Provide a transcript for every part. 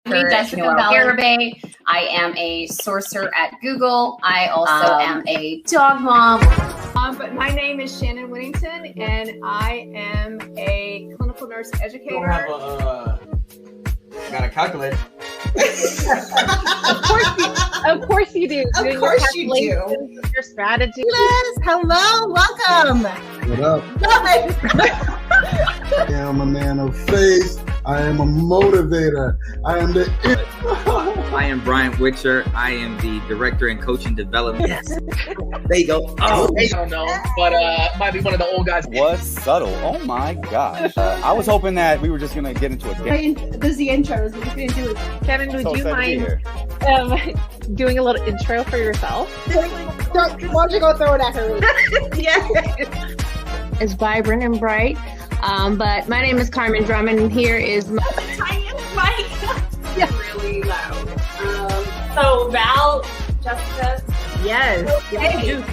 Jessica Garibay. I am a sourcer at Google. I also am a dog mom. But my name is Shannon Whittington, and I am a clinical nurse educator. You don't have got a calculator. Of course you do. Of course you do. Your strategy. Yes. Hello. Welcome. What up? I am a man of faith. I am a motivator. I am the. I am Brian Witcher. I am the director in coaching development. Yes. There you go. Oh, I don't know, but might be one of the old guys. Was subtle. Oh my gosh. I was hoping that we were just gonna get into a game. This is the intros. What you gonna do? Kevin, would you mind doing a little intro for yourself? Why don't you go throw it at her? Yes. It's vibrant and bright. But my name is Carmen Drummond, and here is my tiny mic. Yeah. Really loud. So Val, Jessica. Yes. Okay. Yes.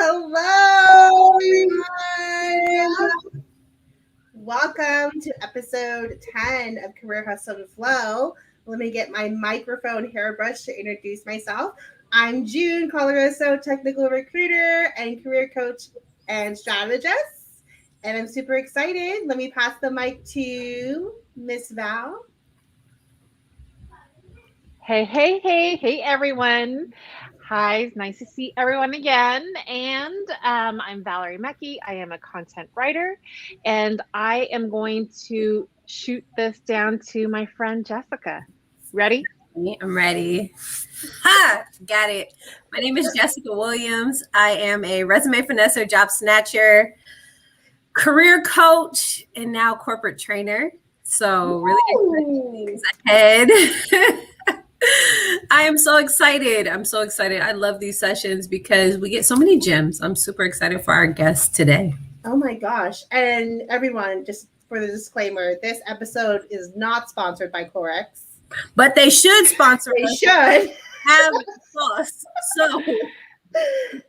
Hello, everyone. Welcome to episode 10 of Career Hustle and Flow. Let me get my microphone hairbrush to introduce myself. I'm June Colaroso, technical recruiter and career coach and strategist. And I'm super excited. Let me pass the mic to Miss Val. Hey, everyone. Hi, it's nice to see everyone again. And I'm Valerie Mecki. I am a content writer, and I am going to shoot this down to my friend Jessica. Ready? I'm ready. Ha! Got it. My name is Jessica Williams. I am a resume finesser, job snatcher, career coach, and now corporate trainer. So really exciting things ahead. I am so excited. I'm so excited. I love these sessions because we get so many gems. I'm super excited for our guest today. Oh my gosh. And everyone, just for the disclaimer, this episode is not sponsored by Clorox. But they should sponsor They us. should. Have sauce. So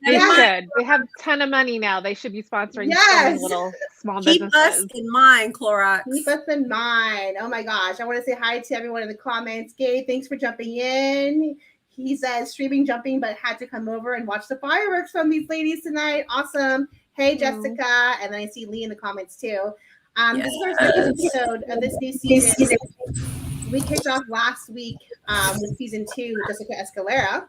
They should. They have a ton of money now. They should be sponsoring so many little small keep businesses. us in mind, Clorox. Keep us in mind. Oh my gosh. I want to say hi to everyone in the comments. Gabe, thanks for jumping in. He says streaming jumping, but had to come over and watch the fireworks from these ladies tonight. Awesome. Hey, Jessica. And then I see Lee in the comments too. This is our second episode of this new season. We kicked off last week with season 2 with Jessica Escalera.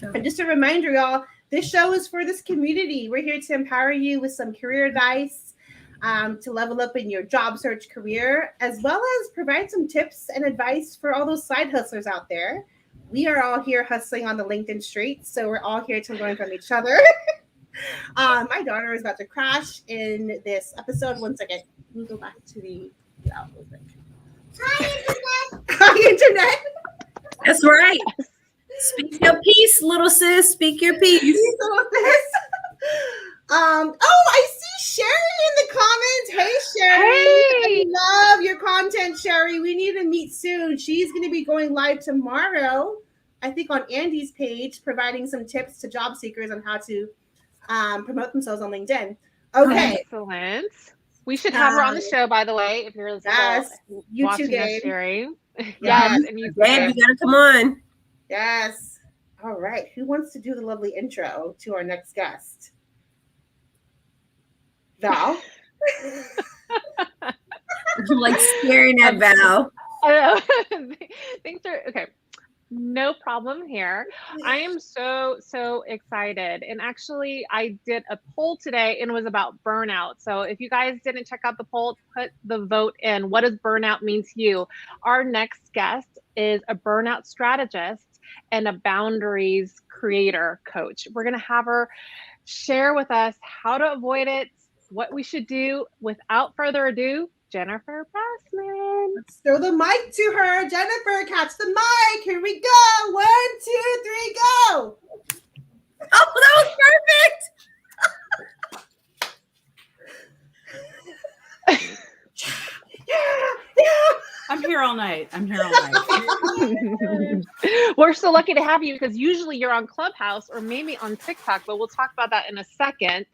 And just a reminder, y'all, this show is for this community. We're here to empower you with some career advice to level up in your job search career, as well as provide some tips and advice for all those side hustlers out there. We are all here hustling on the LinkedIn streets, so we're all here to learn from each other. My daughter is about to crash in this episode. One second. Let me go back to the outlook. Hi, Internet. Hi, Internet. That's right. Speak your piece, little sis. Speak your piece. I see Sherry in the comments. Hey, Sherry. Hey. I love your content, Sherry. We need to meet soon. She's going to be going live tomorrow, I think on Andy's page, providing some tips to job seekers on how to promote themselves on LinkedIn. Okay. Excellent. We should have her on the show, by the way, if you're you watching too, us, Gabe. Sherry. Yes. And you Gabe, you gotta come on. Yes. All right. Who wants to do the lovely intro to our next guest? Val? I'm like staring at Val. I know. Things are okay. No problem here. I am so excited. And actually, I did a poll today and it was about burnout. So if you guys didn't check out the poll, put the vote in. What does burnout mean to you? Our next guest is a burnout strategist and a boundaries creator coach. We're going to have her share with us how to avoid it, what we should do. Without further ado, Jennifer Bassman. Let's throw the mic to her. Jennifer, catch the mic. Here we go. 1, 2, 3, go. Oh, that was perfect. I'm here all night. We're so lucky to have you because usually you're on Clubhouse or maybe on TikTok, but we'll talk about that in a second.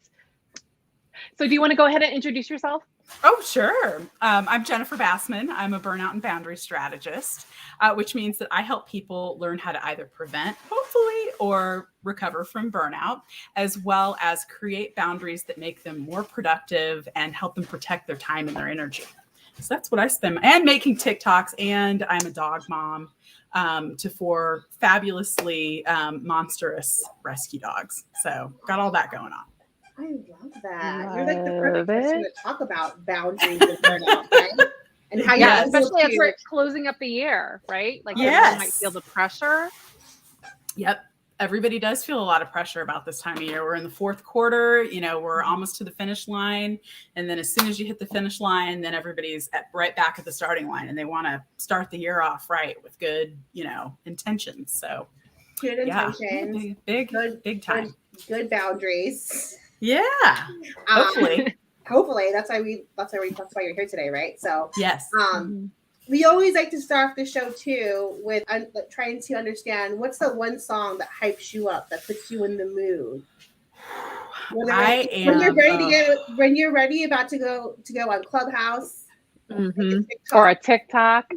So do you want to go ahead and introduce yourself? Oh, sure. I'm Jennifer Bassman. I'm a burnout and boundary strategist, which means that I help people learn how to either prevent, hopefully, or recover from burnout, as well as create boundaries that make them more productive and help them protect their time and their energy. So that's what I spend, and making TikToks, and I'm a dog mom to 4 fabulously monstrous rescue dogs. So got all that going on. I love that. You're like the perfect person to talk about boundaries and burnout, right? And how you especially as we're closing up the year, right? Like everyone might feel the pressure. Yep. Everybody does feel a lot of pressure about this time of year. We're in the 4th quarter, we're almost to the finish line. And then as soon as you hit the finish line, then everybody's right back at the starting line and they want to start the year off right with good, intentions. So good intentions, big time. Good boundaries. Yeah. Hopefully. Hopefully. That's why you're here today, right? So yes. We always like to start off the show too with trying to understand what's the one song that hypes you up, that puts you in the mood. When you're ready about to go on Clubhouse, or a TikTok.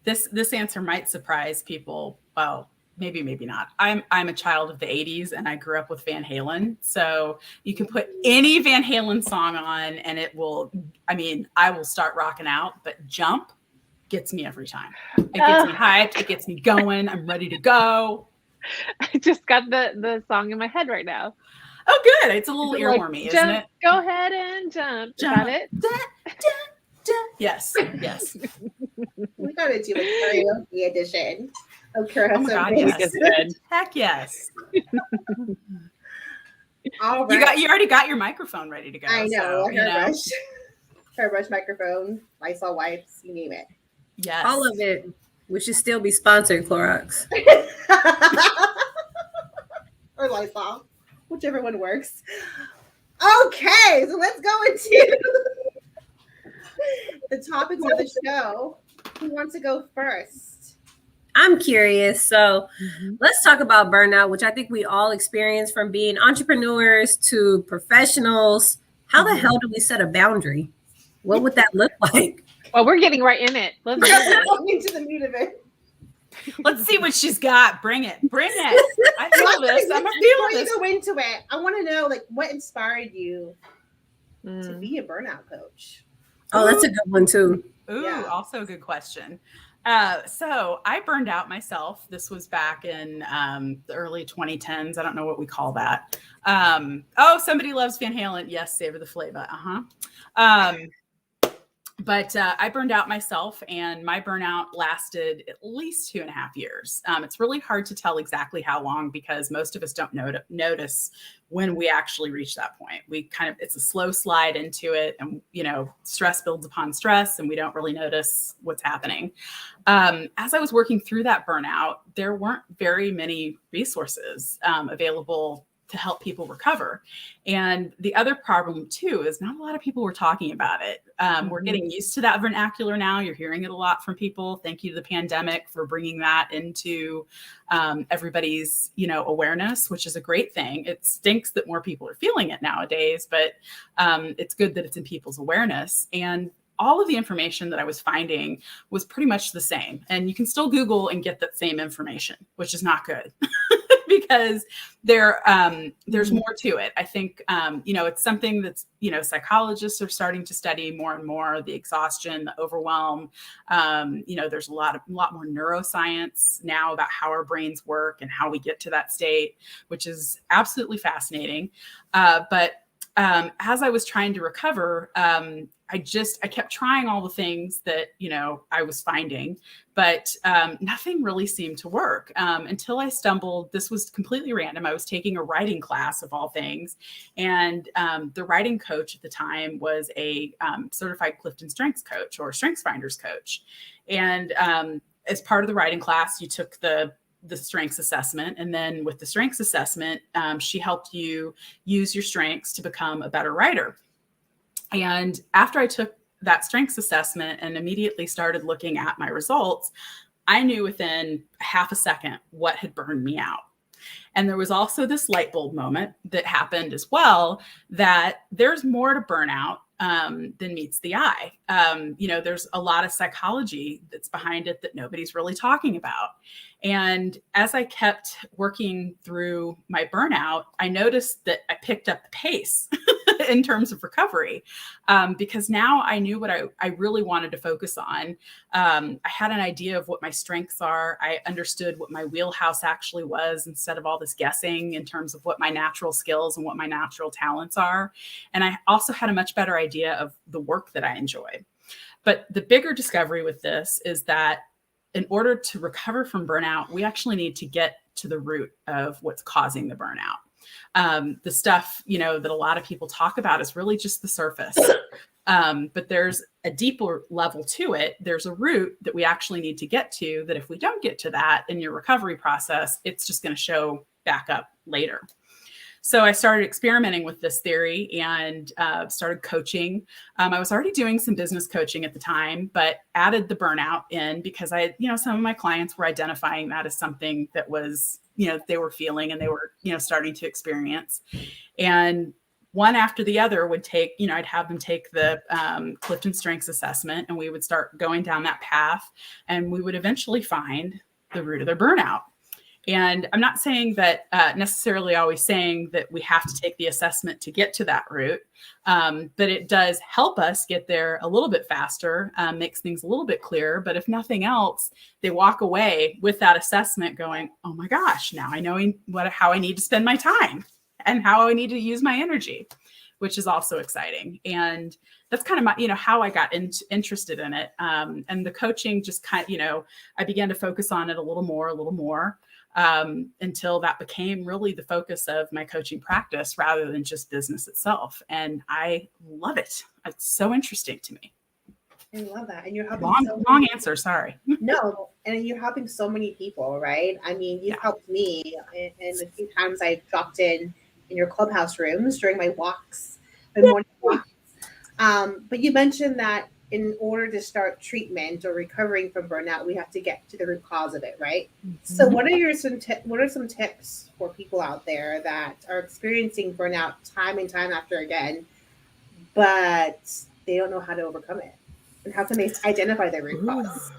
This answer might surprise people. Well, maybe not. I'm a child of the 80s and I grew up with Van Halen. So you can put any Van Halen song on and I will start rocking out, but Jump gets me every time. It gets me hyped. It gets me going. I'm ready to go. I just got the song in my head right now. Oh, good. It's a little earwormy, isn't it? Go ahead and jump. Got it? Yes. We gotta do a karaoke edition. Okay, oh my God, yes. Heck yes. All right. You already got your microphone ready to go. I know. Hairbrush microphone, Lysol wipes, you name it. Yes. All of it. We should still be sponsored, Clorox. Or Lysol, whichever one works. Okay, so let's go into the topics of the show. Who wants to go first? I'm curious. So let's talk about burnout, which I think we all experience from being entrepreneurs to professionals. How the hell do we set a boundary? What would that look like? Well, we're getting right in it. Let's go into the meat of it. Let's see what she's got. Bring it. I feel this. I'm Before you go into it, I want to know what inspired you to be a burnout coach? Oh, that's a good one too. Ooh, also a good question. So I burned out myself. This was back in the early 2010s. I don't know what we call that. Somebody loves Van Halen. Yes, savor the flavor. But I burned out myself, and my burnout lasted at least 2.5 years. It's really hard to tell exactly how long because most of us don't notice when we actually reach that point. It's a slow slide into it, and stress builds upon stress, and we don't really notice what's happening. As I was working through that burnout, there weren't very many resources available to help people recover. And the other problem too is not a lot of people were talking about it. We're getting used to that vernacular now. You're hearing it a lot from people. Thank you to the pandemic for bringing that into everybody's, awareness, which is a great thing. It stinks that more people are feeling it nowadays, but it's good that it's in people's awareness. And all of the information that I was finding was pretty much the same. And you can still Google and get that same information, which is not good. because there's more to it. I think, it's something that's, psychologists are starting to study more and more, the exhaustion, the overwhelm. There's a lot more neuroscience now about how our brains work and how we get to that state, which is absolutely fascinating. But as I was trying to recover, I kept trying all the things that, I was finding, but nothing really seemed to work until I stumbled. This was completely random. I was taking a writing class of all things. And the writing coach at the time was a certified Clifton Strengths coach or Strengths Finders coach. And as part of the writing class, you took the strengths assessment. And then with the strengths assessment, she helped you use your strengths to become a better writer. And after I took that strengths assessment and immediately started looking at my results, I knew within half a second what had burned me out. And there was also this light bulb moment that happened as well, that there's more to burnout than meets the eye. There's a lot of psychology that's behind it that nobody's really talking about. And as I kept working through my burnout, I noticed that I picked up the pace in terms of recovery, because now I knew what I really wanted to focus on. I had an idea of what my strengths are. I understood what my wheelhouse actually was instead of all this guessing in terms of what my natural skills and what my natural talents are. And I also had a much better idea of the work that I enjoy. But the bigger discovery with this is that in order to recover from burnout, we actually need to get to the root of what's causing the burnout. The stuff, that a lot of people talk about is really just the surface. But there's a deeper level to it. There's a root that we actually need to get to, that if we don't get to that in your recovery process, it's just going to show back up later. So I started experimenting with this theory and started coaching. I was already doing some business coaching at the time, but added the burnout in because some of my clients were identifying that as something that was, they were feeling and they were, starting to experience. And one after the other would take, I'd have them take the Clifton Strengths Assessment, and we would start going down that path, and we would eventually find the root of their burnout. And I'm not saying that necessarily always saying that we have to take the assessment to get to that root, but it does help us get there a little bit faster, makes things a little bit clearer. But if nothing else, they walk away with that assessment going, oh my gosh, now I know how I need to spend my time and how I need to use my energy, which is also exciting. And that's kind of my, how I got interested in it. And the coaching just I began to focus on it a little more. Until that became really the focus of my coaching practice rather than just business itself. And I love it. It's so interesting to me. I love that. And you're helping long answer, sorry. No, and you're helping so many people, right? I mean, you've helped me, and a few times I dropped in your clubhouse rooms during my walks, my morning walks. But you mentioned that in order to start treatment or recovering from burnout, we have to get to the root cause of it, right? Mm-hmm. So what are some tips for people out there that are experiencing burnout time and time after again, but they don't know how to overcome it? And how can they identify their root cause?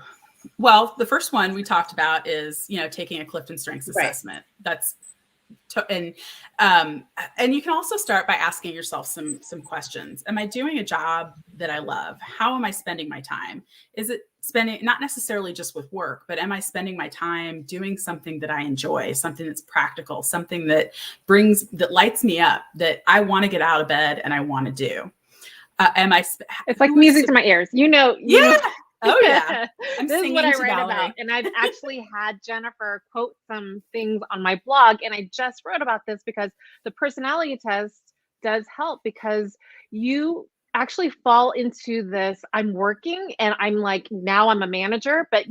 Well, the first one we talked about is, taking a Clifton Strengths assessment. Right. And you can also start by asking yourself some questions. Am I doing a job that I love? How am I spending my time? Is it spending, not necessarily just with work, but am I spending my time doing something that I enjoy, something that's practical, something that lights me up, that I want to get out of bed and I want to do? It's like music to my ears. Yeah. Oh yeah. This is what I write about. And I've actually had Jennifer quote some things on my blog. And I just wrote about this because the personality test does help, because you actually fall into this, I'm working and I'm like, now I'm a manager, but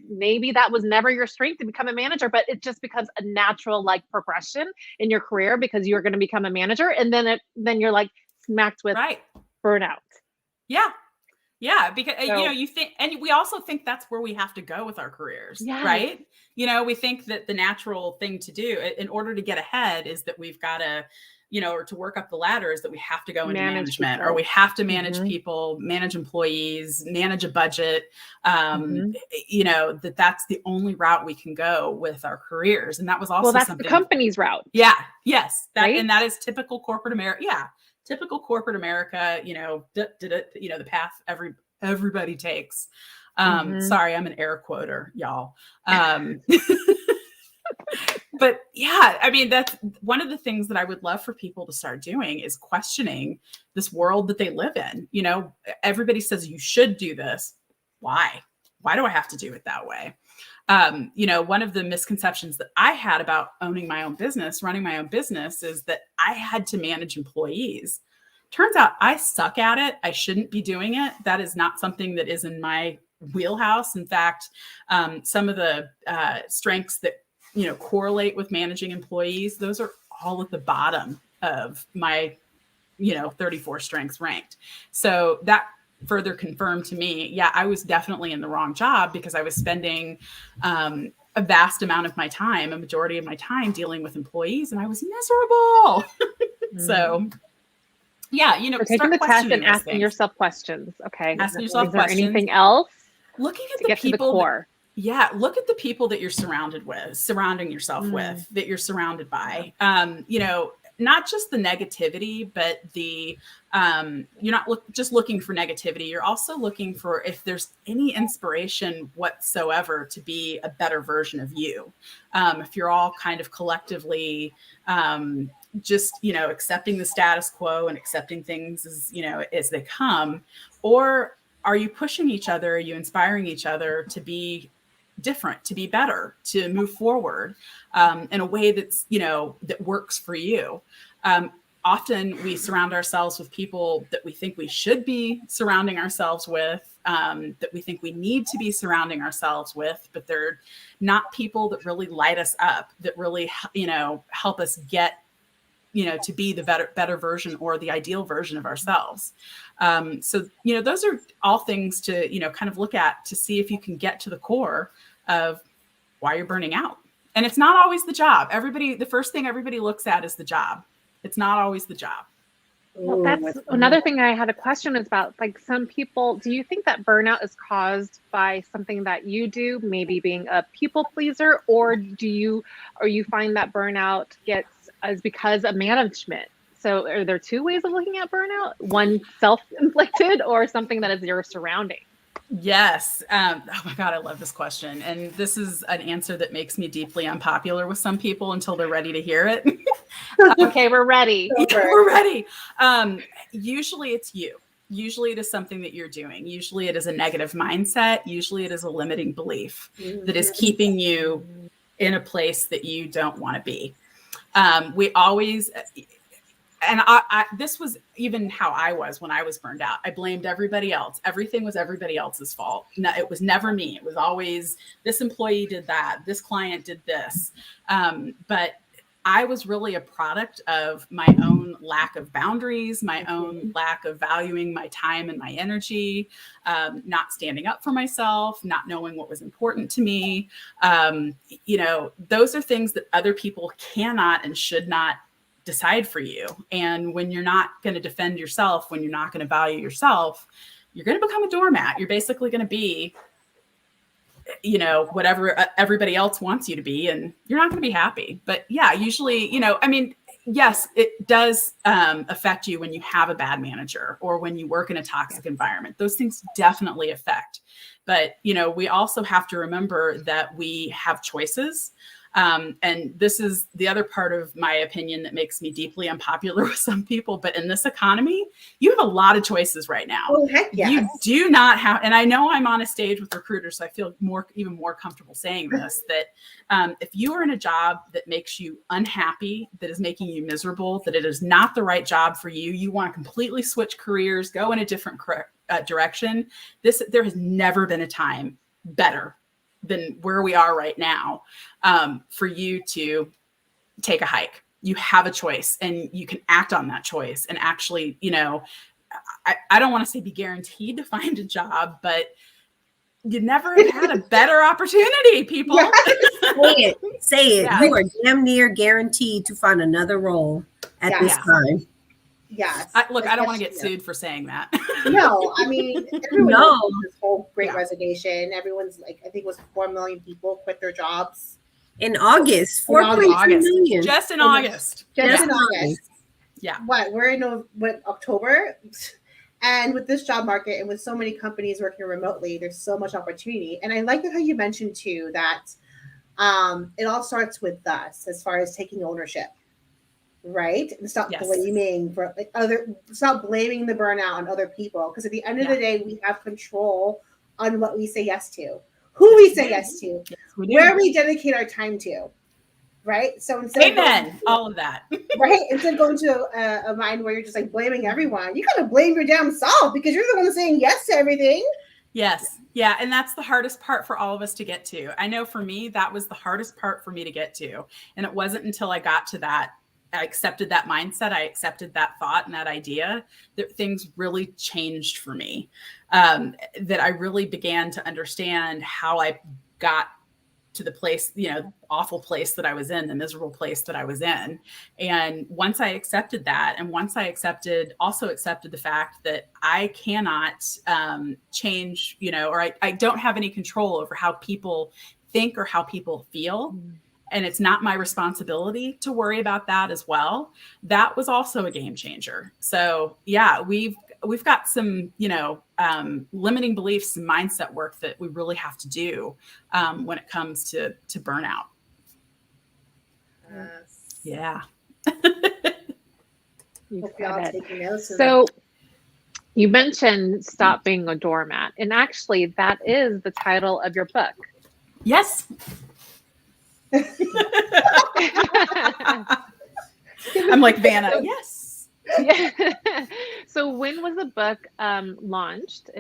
maybe that was never your strength to become a manager, but it just becomes a natural progression in your career because you're going to become a manager. And then you're smacked with burnout. Yeah. Yeah, because So- you know, you think, and we also think that's where we have to go with our careers, Yes. right? You know, we think that the natural thing to do in order to get ahead is that we've got to, you know, or to work up the ladder is that we have to go into Manage management, people. or we have to manage Mhm. people, manage employees, manage a budget. Mhm. You know, that's the only route we can go with our careers. And that was also Well, that's something. the company's route. Yeah. Yes. Right? And that is typical corporate America. Yeah. Typical corporate America, you know, you know, the path everybody takes. Mhm. Sorry, I'm an air quoter, y'all. But yeah, I mean, that's one of the things that I would love for people to start doing is questioning this world that they live in. You know, everybody says you should do this. Why? Why do I have to do it that way? You know, one of the misconceptions that I had about owning my own business, running my own business, is that I had to manage employees. Turns out I suck at it. I shouldn't be doing it. That is not something that is in my wheelhouse. In fact, some of the strengths that, you know, correlate with managing employees, those are all at the bottom of my, you know, 34 strengths ranked. So that further confirmed to me, yeah, I was definitely in the wrong job because I was spending a vast amount of my time, a majority of my time dealing with employees, and I was miserable. So yeah, you know, So taking the test and questioning those asking things. yourself questions. Okay. Asking yourself Is there questions. anything else Looking at to the get to the people core? Yeah, look at the people that you're surrounding yourself with, that you're surrounded by. You know, not just the negativity, but the you're not just looking for negativity. You're also looking for if there's any inspiration whatsoever to be a better version of you. If you're all kind of collectively just, you know, accepting the status quo and accepting things as, you know, as they come, or are you pushing each other? Are you inspiring each other to be different, to be better, to move forward in a way that's, you know, that works for you? Often we surround ourselves with people that we think we should be surrounding ourselves with, that we think we need to be surrounding ourselves with, but they're not people that really light us up, that really, you know, help us get, you know, to be the better version or the ideal version of ourselves. So, you know, those are all things to, you know, kind of look at to see if you can get to the core of why you're burning out. And it's not always the job. The first thing everybody looks at is the job. It's not always the job. Well, that's another thing I had a question is about, like, some people, do you think that burnout is caused by something that you do, maybe being a people pleaser, or you find that burnout is because of management? So are there two ways of looking at burnout? One self-inflicted or something that is your surrounding? Yes. Oh my God, I love this question. And this is an answer that makes me deeply unpopular with some people until they're ready to hear it. Okay, we're ready. Yeah, we're ready. Usually it's you. Usually it is something that you're doing. Usually it is a negative mindset. Usually it is a limiting belief that is keeping you in a place that you don't want to be. We always, and this was even how I was when I was burned out. I blamed everybody else. Everything was everybody else's fault. No, it was never me. It was always this employee did that. This client did this. But I was really a product of my own lack of boundaries, my own lack of valuing my time and my energy, not standing up for myself, not knowing what was important to me. You know, those are things that other people cannot and should not decide for you. And when you're not going to defend yourself, when you're not going to value yourself, you're going to become a doormat. You're basically going to be, you know, whatever everybody else wants you to be, and you're not going to be happy. But yeah, usually, you know, I mean, yes, it does affect you when you have a bad manager or when you work in a toxic environment. Those things definitely affect. But, you know, we also have to remember that we have choices. And this is the other part of my opinion that makes me deeply unpopular with some people. But in this economy, you have a lot of choices right now. Oh, heck yes. You do not have, and I know I'm on a stage with recruiters, so I feel even more comfortable saying this, that if you are in a job that makes you unhappy, that is making you miserable, that it is not the right job for you, you want to completely switch careers, go in a different direction. There has never been a time better than where we are right now for you to take a hike. You have a choice and you can act on that choice and actually, you know, I don't want to say be guaranteed to find a job, but you never have had a better opportunity, people. Yeah. Say it. Yeah. You are damn near guaranteed to find another role at this time. Yes. Look, I don't want to get sued for saying that. No, I mean, everyone knows this whole great resignation. Everyone's like, I think it was 4 million people quit their jobs. In August. 4.2 million. Just in August. Just in August. Yeah. We're in October. And with this job market and with so many companies working remotely, there's so much opportunity. And I like how you mentioned too that it all starts with us as far as taking ownership, right? And stop blaming stop blaming the burnout on other people. Because at the end of the day, we have control on what we say yes to, who we say yes to, where we dedicate our time to. Right. So instead of all of that. Right. Instead of going to a mind where you're just like blaming everyone, you gotta blame your damn self because you're the one saying yes to everything. Yes. Yeah. And that's the hardest part for all of us to get to. I know for me, that was the hardest part for me to get to. And it wasn't until I got to that, I accepted that mindset, I accepted that thought and that idea, that things really changed for me. That I really began to understand how I got to the place, awful place that I was in, the miserable place that I was in. And once I accepted that, and once I also accepted the fact that I cannot change, or I don't have any control over how people think or how people feel. And it's not my responsibility to worry about that as well. That was also a game changer. So yeah, we've got some, limiting beliefs and mindset work that we really have to do when it comes to burnout. Yeah. So you mentioned stop being a doormat, and actually that is the title of your book. Yes. I'm like Vanna. Yes. Yeah. So when was the book launched?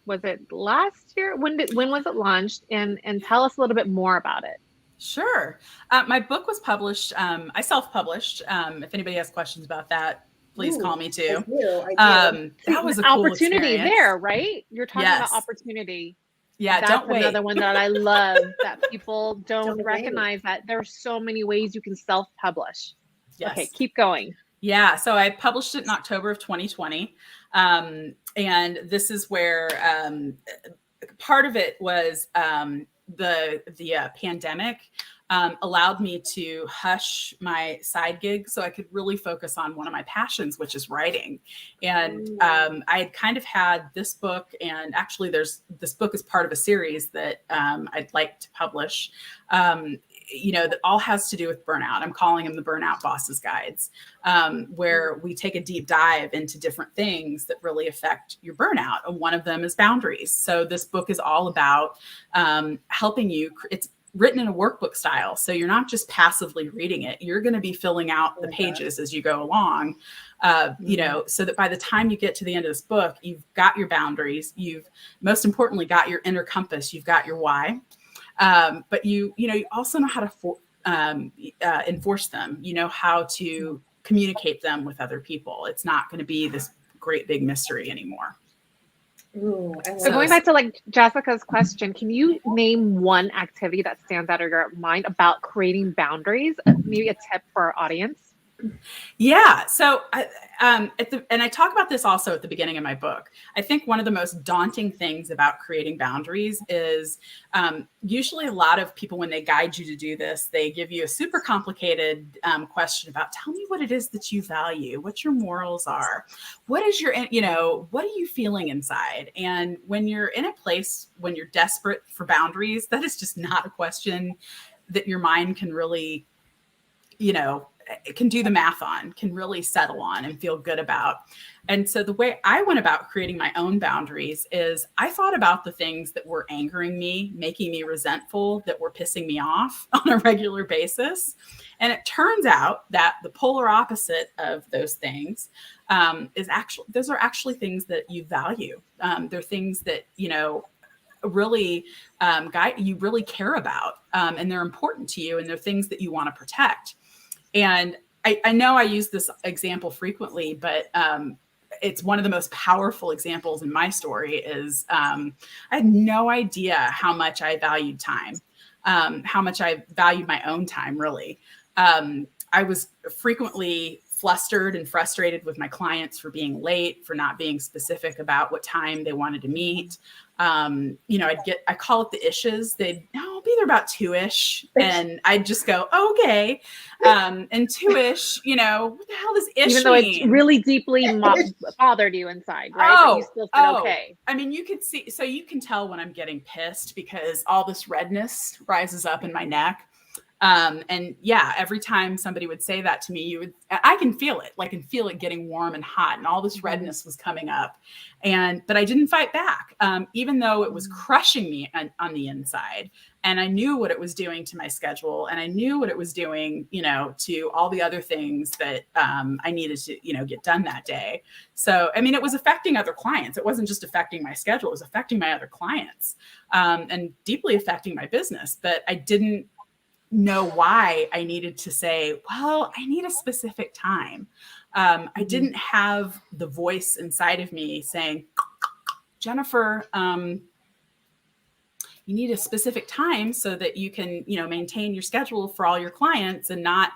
Was it last year? When was it launched? And tell us a little bit more about it. Sure. My book was published. I self-published. If anybody has questions about that, please call me too. I do. That was a cool opportunity experience. there, right? You're talking about opportunity. Yeah, that's don't wait. Another one that I love that people don't recognize that there's so many ways you can self-publish. Yes. Okay, keep going. Yeah, so I published it in October of 2020. And this is where part of it was the pandemic allowed me to hush my side gig so I could really focus on one of my passions, which is writing. And I had kind of had this book, and actually this book is part of a series that I'd like to publish, that all has to do with burnout. I'm calling them the Burnout Bosses Guides, where we take a deep dive into different things that really affect your burnout. And one of them is boundaries. So this book is all about helping you. It's written in a workbook style. So you're not just passively reading it. You're going to be filling out the pages as you go along, so that by the time you get to the end of this book, you've got your boundaries. You've most importantly got your inner compass. You've got your why. But you also know how to enforce them. You know how to communicate them with other people. It's not going to be this great big mystery anymore. Ooh, so going back to like Jessica's question, can you name one activity that stands out of your mind about creating boundaries? Maybe a tip for our audience. Yeah. So and I talk about this also at the beginning of my book. I think one of the most daunting things about creating boundaries is usually a lot of people, when they guide you to do this, they give you a super complicated question about, tell me what it is that you value, what your morals are, what is your, what are you feeling inside? And when you're in a place, when you're desperate for boundaries, that is just not a question that your mind can really, it can do the math on, can really settle on and feel good about. And so the way I went about creating my own boundaries is I thought about the things that were angering me, making me resentful, that were pissing me off on a regular basis. And it turns out that the polar opposite of those things those are actually things that you value. They're things that, really you really care about, and they're important to you, and they're things that you want to protect. And I know I use this example frequently, but it's one of the most powerful examples in my story is I had no idea how much I valued time, how much I valued my own time, really. I was frequently flustered and frustrated with my clients for being late, for not being specific about what time they wanted to meet. I call it the ishes. I'll be there about 2-ish. And I'd just go, okay. And 2-ish, what the hell does ish Even though mean? it's really deeply bothered you inside, right? But you still said okay. I mean, you could see, so you can tell when I'm getting pissed because all this redness rises up in my neck. And yeah, every time somebody would say that to me, I can feel it. Like, I can feel it getting warm and hot, and all this redness was coming up. But I didn't fight back, even though it was crushing me on the inside. And I knew what it was doing to my schedule, and I knew what it was doing, to all the other things that I needed to, get done that day. So, I mean, it was affecting other clients. It wasn't just affecting my schedule. It was affecting my other clients, and deeply affecting my business. But I didn't know why I needed to say, well, I need a specific time. I didn't have the voice inside of me saying, Jennifer, you need a specific time so that you can, maintain your schedule for all your clients and not,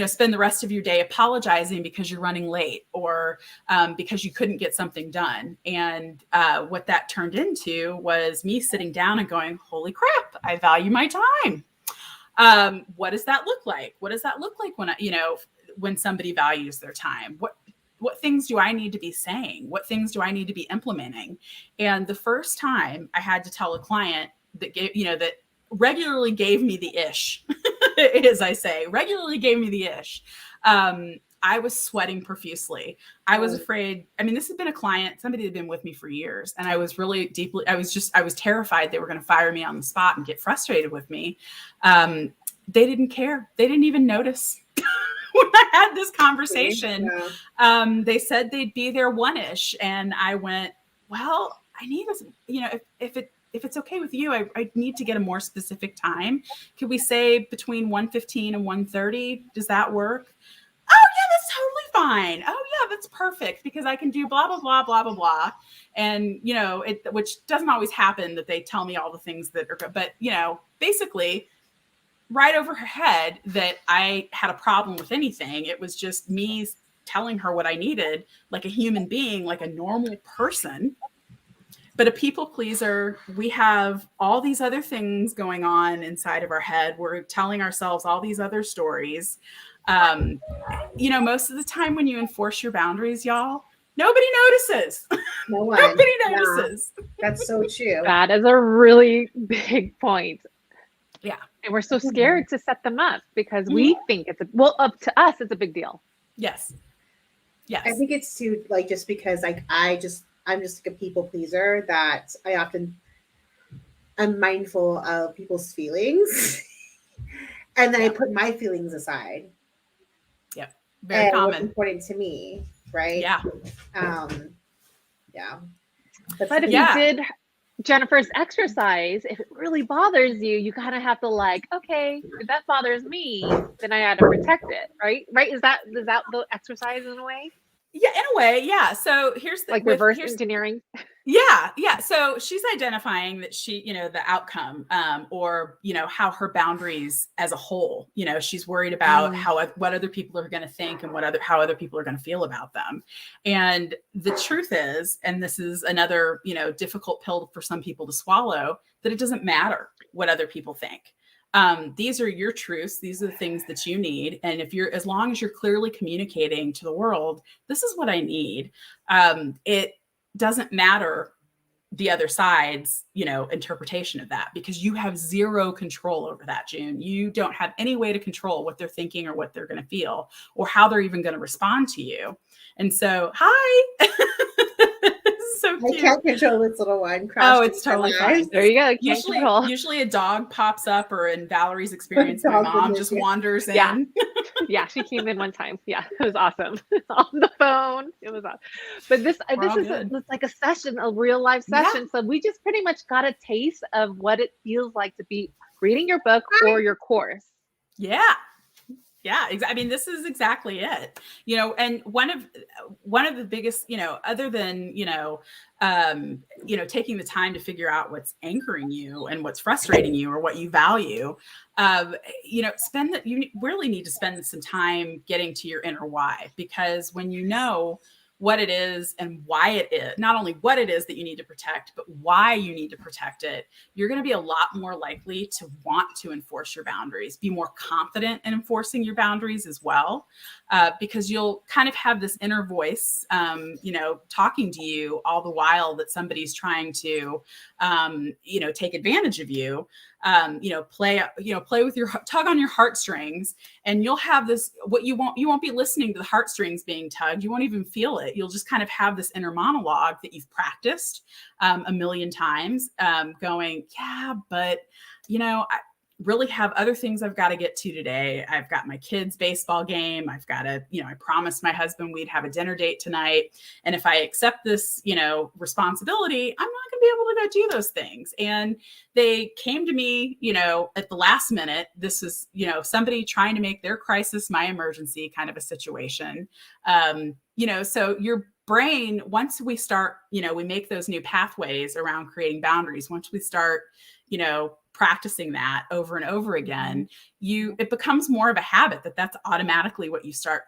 spend the rest of your day apologizing because you're running late or because you couldn't get something done. And what that turned into was me sitting down and going, holy crap, I value my time. What does that look like? What does that look like when somebody values their time? What things do I need to be saying? What things do I need to be implementing? And the first time I had to tell a client that that regularly gave me the ish, as I say, regularly gave me the ish. I was sweating profusely. I was afraid. I mean, this had been a client, somebody had been with me for years. And I was really I was terrified they were going to fire me on the spot and get frustrated with me. They didn't care. They didn't even notice when I had this conversation. They said they'd be there 1-ish. And I went, well, I need this, if it's okay with you, I need to get a more specific time. Could we say between 1:15 and 1:30? Does that work? Oh yeah, that's totally fine. Oh yeah, that's perfect because I can do blah, blah, blah, blah, blah, blah. And, which doesn't always happen that they tell me all the things that are good, but, basically right over her head that I had a problem with anything. It was just me telling her what I needed, like a human being, like a normal person. But a people pleaser, we have all these other things going on inside of our head. We're telling ourselves all these other stories. Most of the time when you enforce your boundaries, y'all, nobody notices. No one. Nobody notices. Yeah, that's so true. That is a really big point. Yeah. And we're so scared to set them up because we think up to us, it's a big deal. Yes. Yes. I think it's too, just because I'm just like a people pleaser that I'm mindful of people's feelings and then I put my feelings aside. Yep. Very common. What's important to me, right? Yeah. Yeah. But if you did Jennifer's exercise, if it really bothers you, you kind of have to okay, if that bothers me, then I got to protect it, right? Right? Is that the exercise in a way? Yeah, in a way, yeah. So here's the reverse engineering. Yeah. So she's identifying that she, the outcome, or how her boundaries as a whole. She's worried about what other people are going to think and how other people are going to feel about them. And the truth is, and this is another difficult pill for some people to swallow, that it doesn't matter what other people think. These are your truths. These are the things that you need. And as long as you're clearly communicating to the world, this is what I need. It doesn't matter the other side's, interpretation of that because you have zero control over that, June. You don't have any way to control what they're thinking or what they're going to feel or how they're even going to respond to you. And so, hi. So cute. I can't control this little one. Oh, it's totally fine. There you go. Usually a dog pops up, or in Valerie's experience, my mom just wanders in. Yeah, she came in one time. Yeah, it was awesome. On the phone. It was awesome. But this is like a session, a real life session. Yeah. So we just pretty much got a taste of what it feels like to be reading your book or your course. Yeah. Yeah, I mean, this is exactly it. And one of the biggest, other than, taking the time to figure out what's anchoring you and what's frustrating you or what you value, you really need to spend some time getting to your inner why, because when you know what it is and why it is, not only what it is that you need to protect, but why you need to protect it, you're going to be a lot more likely to want to enforce your boundaries, be more confident in enforcing your boundaries as well, because you'll kind of have this inner voice, talking to you all the while that somebody's trying to, take advantage of you. Play with tug on your heartstrings, and you'll have this, you won't be listening to the heartstrings being tugged. You won't even feel it. You'll just kind of have this inner monologue that you've practiced a million times, going, yeah, but I really have other things I've got to get to today. I've got my kids' baseball game. I've got to, I promised my husband we'd have a dinner date tonight. And if I accept this, responsibility, I'm not going to be able to go do those things. And they came to me, at the last minute. This is, somebody trying to make their crisis my emergency kind of a situation. So your brain, once we start, we make those new pathways around creating boundaries. Once we start, practicing that over and over again, it becomes more of a habit that's automatically what you start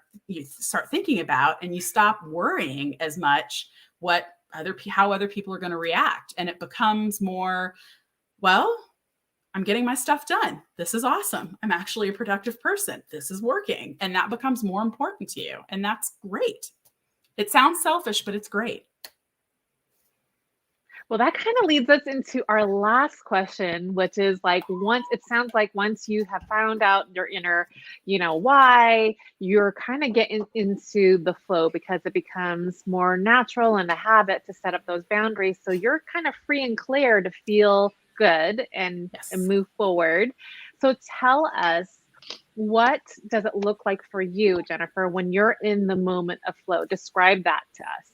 thinking about, and you stop worrying as much how other people are going to react. And it becomes more, well, I'm getting my stuff done. This is awesome. I'm actually a productive person. This is working. And that becomes more important to you. And that's great. It sounds selfish, but it's great. Well, that kind of leads us into our last question, which is once you have found out your inner, why, you're kind of getting into the flow, because it becomes more natural and a habit to set up those boundaries. So you're kind of free and clear to feel good and move forward. So tell us, what does it look like for you, Jennifer, when you're in the moment of flow? Describe that to us.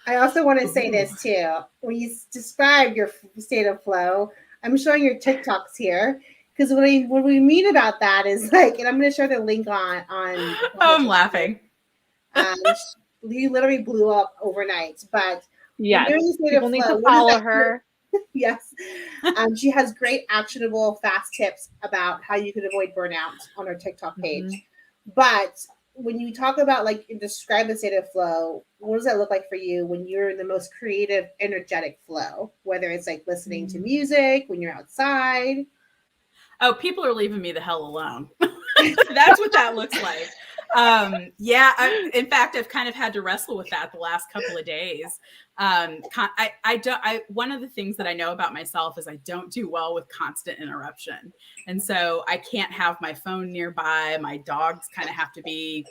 I also want to say this too. When you describe your state of flow, I'm showing your TikToks here, because what we mean about that is and I'm going to share the link on. Oh, I'm laughing. You literally blew up overnight, but yes, people need to follow her. Yes, she has great actionable, fast tips about how you can avoid burnout on her TikTok page. But when you talk about describe the state of flow, what does that look like for you when you're in the most creative, energetic flow? Whether it's listening to music, when you're outside. Oh, people are leaving me the hell alone. That's what that looks like. In fact, I've kind of had to wrestle with that the last couple of days. One of the things that I know about myself is I don't do well with constant interruption. And so I can't have my phone nearby. My dogs kind of have to be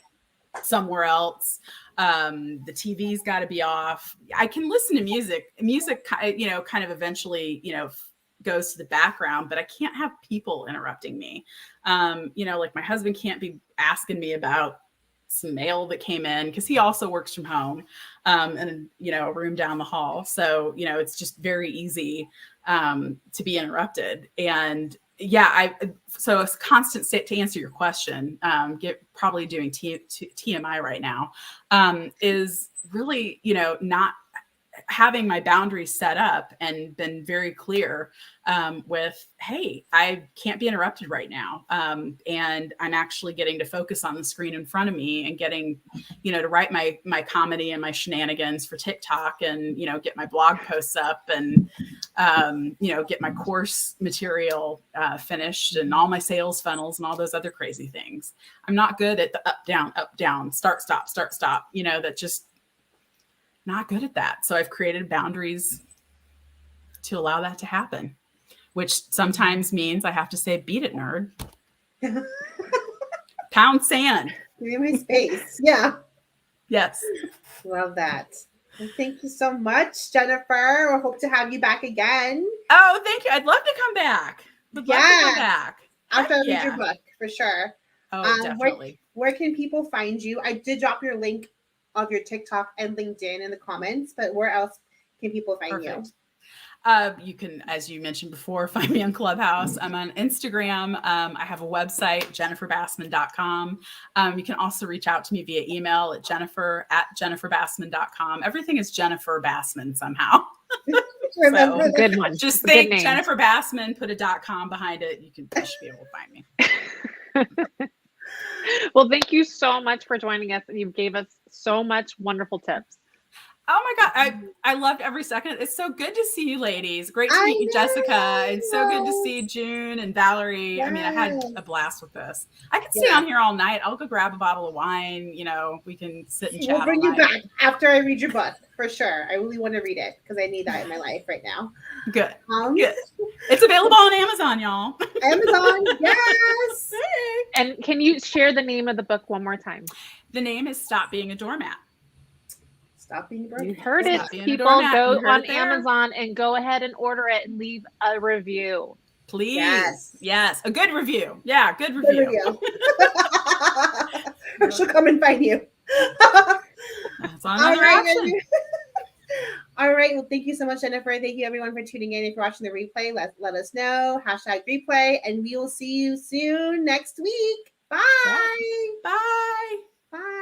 somewhere else. The TV's got to be off. I can listen to music, kind of eventually, goes to the background, but I can't have people interrupting me. My husband can't be asking me about some mail that came in, because he also works from home, and a room down the hall. So, it's just very easy to be interrupted. And so a constant state, to answer your question, probably doing TMI right now, is really, not having my boundaries set up and been very clear with, hey, I can't be interrupted right now. And I'm actually getting to focus on the screen in front of me and getting, to write my comedy and my shenanigans for TikTok, and, get my blog posts up, and, get my course material finished, and all my sales funnels and all those other crazy things. I'm not good at the up, down, start, stop, that just not good at that. So I've created boundaries to allow that to happen, which sometimes means I have to say, beat it, nerd. Pound sand. Give me my space. Yeah. Yes. Love that. Well, thank you so much, Jennifer. I hope to have you back again. Oh, thank you. I'd love to come back. Love to come back. After I read your book, for sure. Oh, definitely. Where can people find you? I did drop your link of your TikTok and LinkedIn in the comments, but where else can people find you? You can, as you mentioned before, find me on Clubhouse. I'm on Instagram. I have a website, jenniferbassman.com. You can also reach out to me via email at jennifer@jenniferbassman.com. Everything is Jennifer Bassman somehow. Remember, so, good one. Just think Jennifer Bassman, put a .com behind it. You should be able to find me. Well, thank you so much for joining us. You gave us so much wonderful tips. Oh my God. I loved every second. It's so good to see you ladies. Great to meet you, Jessica. And so good to see June and Valerie. Yes. I mean, I had a blast with this. I could stay on here all night. I'll go grab a bottle of wine. You know, we can sit and chat. We'll bring you back after I read your book for sure. I really want to read it because I need that in my life right now. Good. Good. It's available on Amazon, y'all. Amazon, yes. And can you share the name of the book one more time? The name is Stop Being a Doormat. Stop being broken. You heard it, people. Go on Amazon and go ahead and order it and leave a review. Please. Yes. A good review. Yeah, good review. Or she'll come and find you. That's another option. All right. Well, thank you so much, Jennifer. Thank you, everyone, for tuning in. If you're watching the replay, let us know. #replay. And we will see you soon next week. Bye. Bye. Bye.